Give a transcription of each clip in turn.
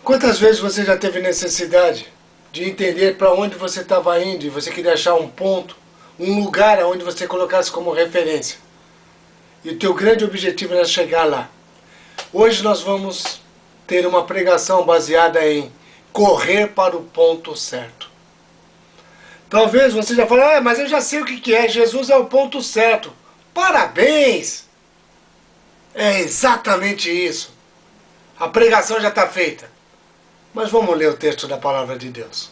Quantas vezes você já teve necessidade de entender para onde você estava indo e você queria achar um ponto, um lugar onde você colocasse como referência? E o teu grande objetivo era chegar lá. Hoje nós vamos ter uma pregação baseada em correr para o ponto certo. Talvez você já fale, mas eu já sei o que é, Jesus é o ponto certo. Parabéns! É exatamente isso. A pregação já está feita. Mas vamos ler o texto da palavra de Deus.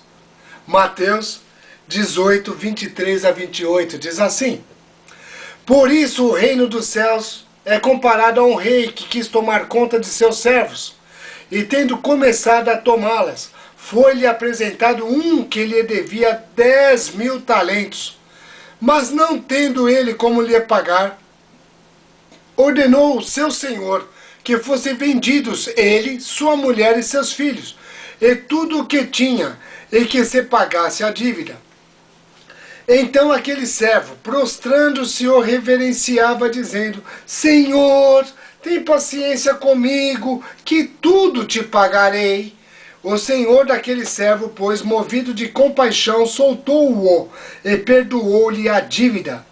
Mateus 18, 23 a 28 diz assim: Por isso o reino dos céus é comparado a um rei que quis tomar conta de seus servos, e tendo começado a tomá-las, foi-lhe apresentado um que lhe devia 10.000 talentos. Mas não tendo ele como lhe pagar, ordenou o seu senhor que fossem vendidos ele, sua mulher e seus filhos, e tudo o que tinha, e que se pagasse a dívida. Então aquele servo, prostrando-se, o reverenciava, dizendo: Senhor, tem paciência comigo, que tudo te pagarei. O senhor daquele servo, pois, movido de compaixão, soltou-o e perdoou-lhe a dívida.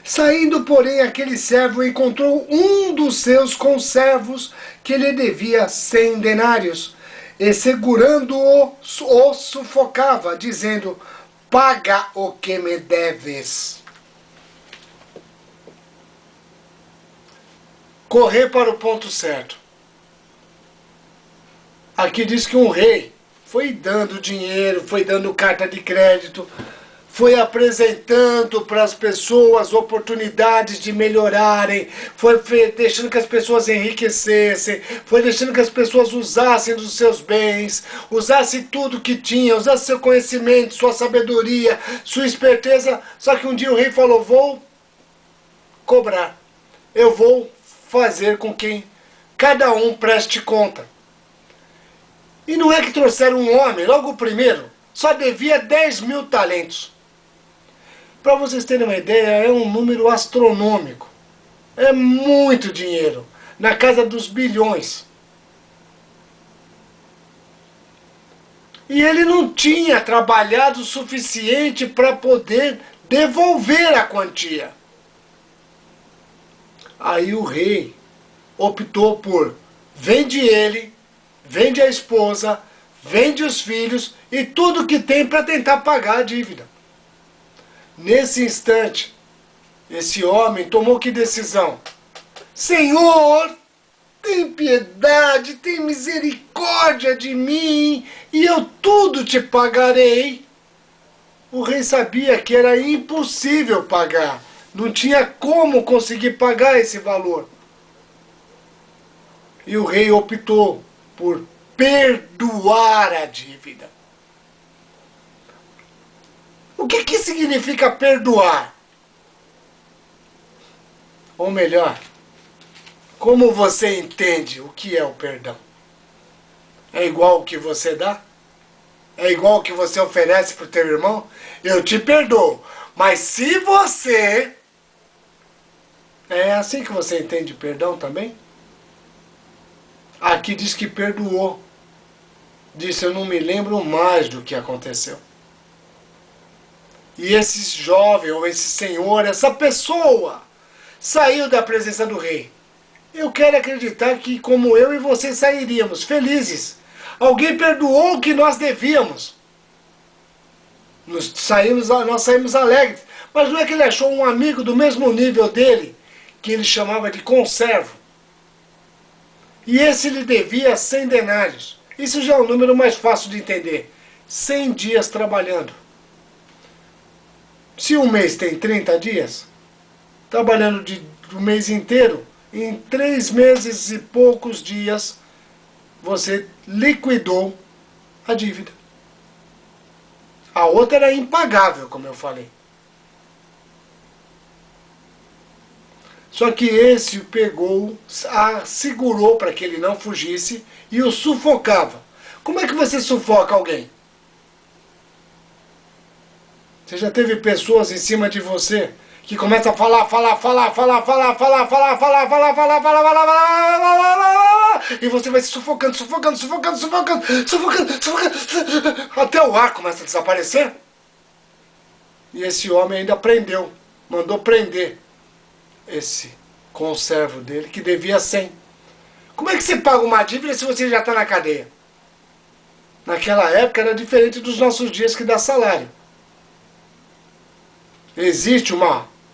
Saindo, porém, aquele servo encontrou um dos seus conservos que lhe devia 100 denários, e segurando-o, o sufocava, dizendo: Paga o que me deves. Correr para o ponto certo. Aqui diz que um rei foi dando dinheiro, foi dando carta de crédito, foi apresentando para as pessoas oportunidades de melhorarem, foi deixando que as pessoas enriquecessem, foi deixando que as pessoas usassem dos seus bens, usassem tudo que tinham, usassem seu conhecimento, sua sabedoria, sua esperteza. Só que um dia o rei falou: vou cobrar, eu vou fazer com que cada um preste conta. E não é que trouxeram um homem, logo o primeiro, só devia 10.000 talentos. Para vocês terem uma ideia, é um número astronômico. É muito dinheiro, na casa dos bilhões. E ele não tinha trabalhado o suficiente para poder devolver a quantia. Aí o rei optou por: vende ele, vende a esposa, vende os filhos e tudo que tem para tentar pagar a dívida. Nesse instante, esse homem tomou que decisão? Senhor, tem piedade, tem misericórdia de mim, e eu tudo te pagarei. O rei sabia que era impossível pagar, não tinha como conseguir pagar esse valor. E o rei optou por perdoar a dívida. O que significa perdoar? Ou melhor, como você entende o que é o perdão? É igual o que você dá? É igual o que você oferece para o teu irmão? Eu te perdoo, mas se você... É assim que você entende perdão também? Aqui diz que perdoou. Disse: eu não me lembro mais do que aconteceu. E esse jovem, ou esse senhor, essa pessoa, saiu da presença do rei. Eu quero acreditar que, como eu e você, sairíamos felizes. Alguém perdoou o que nós devíamos. Nós saímos alegres. Mas não é que ele achou um amigo do mesmo nível dele, que ele chamava de conservo. E esse lhe devia 100 denários. Isso já é um número mais fácil de entender. 100 dias trabalhando. Se um mês tem 30 dias, trabalhando do mês inteiro, em 3 meses e poucos dias, você liquidou a dívida. A outra era impagável, como eu falei. Só que esse pegou, segurou para que ele não fugisse e o sufocava. Como é que você sufoca alguém? Você já teve pessoas em cima de você que começam a falar, E você vai se sufocando, sufocando, sufocando, sufocando, sufocando, sufocando, até o ar começa a desaparecer. E esse homem ainda prendeu, mandou prender esse conservo dele, que devia 100. Como é que você paga uma dívida se você já está na cadeia? Naquela época era diferente dos nossos dias, que dá salário. Existe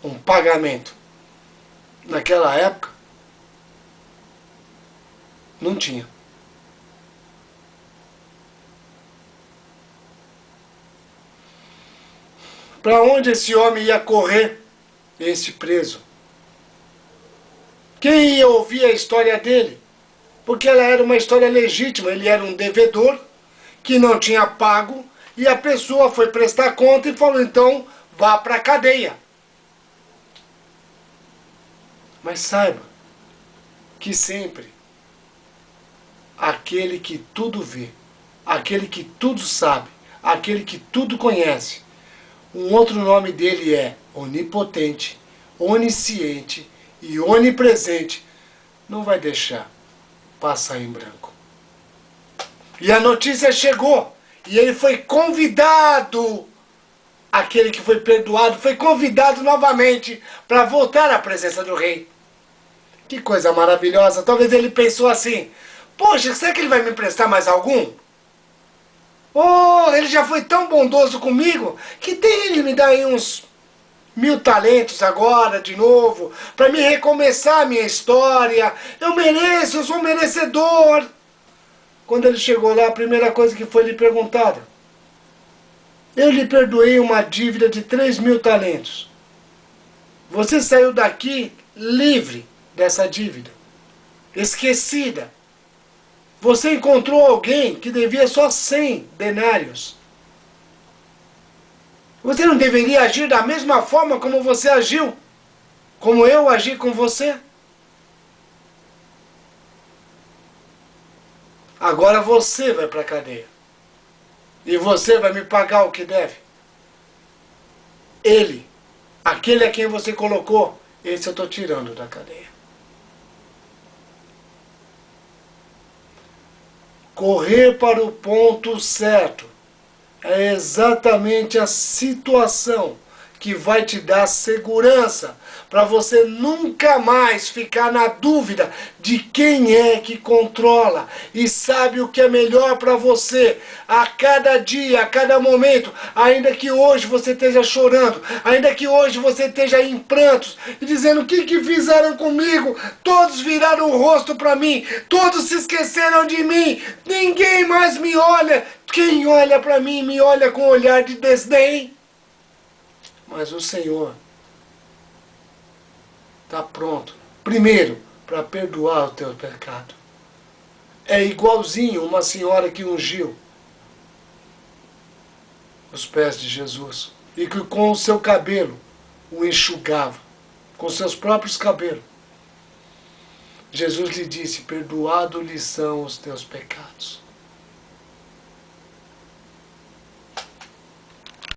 um pagamento. Naquela época, não tinha. Para onde esse homem ia correr, esse preso? Quem ia ouvir a história dele? Porque ela era uma história legítima. Ele era um devedor que não tinha pago, e a pessoa foi prestar conta e falou, então vá para a cadeia. Mas saiba que sempre aquele que tudo vê, aquele que tudo sabe, aquele que tudo conhece, um outro nome dele é onipotente, onisciente e onipresente, não vai deixar passar em branco. E a notícia chegou, e ele foi convidado, aquele que foi perdoado, foi convidado novamente para voltar à presença do rei. Que coisa maravilhosa. Talvez ele pensou assim, poxa, será que ele vai me emprestar mais algum? Oh, ele já foi tão bondoso comigo, que tem ele me dá aí uns 1000 talentos agora, de novo, para me recomeçar a minha história. Eu mereço, eu sou um merecedor. Quando ele chegou lá, a primeira coisa que foi lhe perguntada, eu lhe perdoei uma dívida de 3.000 talentos. Você saiu daqui livre dessa dívida, esquecida. Você encontrou alguém que devia só 100 denários. Você não deveria agir da mesma forma como você agiu? Como eu agi com você? Agora você vai para a cadeia. E você vai me pagar o que deve. Ele, aquele a quem você colocou, esse eu estou tirando da cadeia. Correr para o ponto certo é exatamente a situação que vai te dar segurança para você nunca mais ficar na dúvida de quem é que controla e sabe o que é melhor para você a cada dia, a cada momento, ainda que hoje você esteja chorando, ainda que hoje você esteja em prantos e dizendo, o que fizeram comigo? Todos viraram o rosto para mim, todos se esqueceram de mim, ninguém mais me olha. Quem olha para mim me olha com um olhar de desdém. Mas o Senhor está pronto, primeiro, para perdoar o teu pecado. É igualzinho uma senhora que ungiu os pés de Jesus e que com o seu cabelo o enxugava, com seus próprios cabelos. Jesus lhe disse, perdoado lhe são os teus pecados.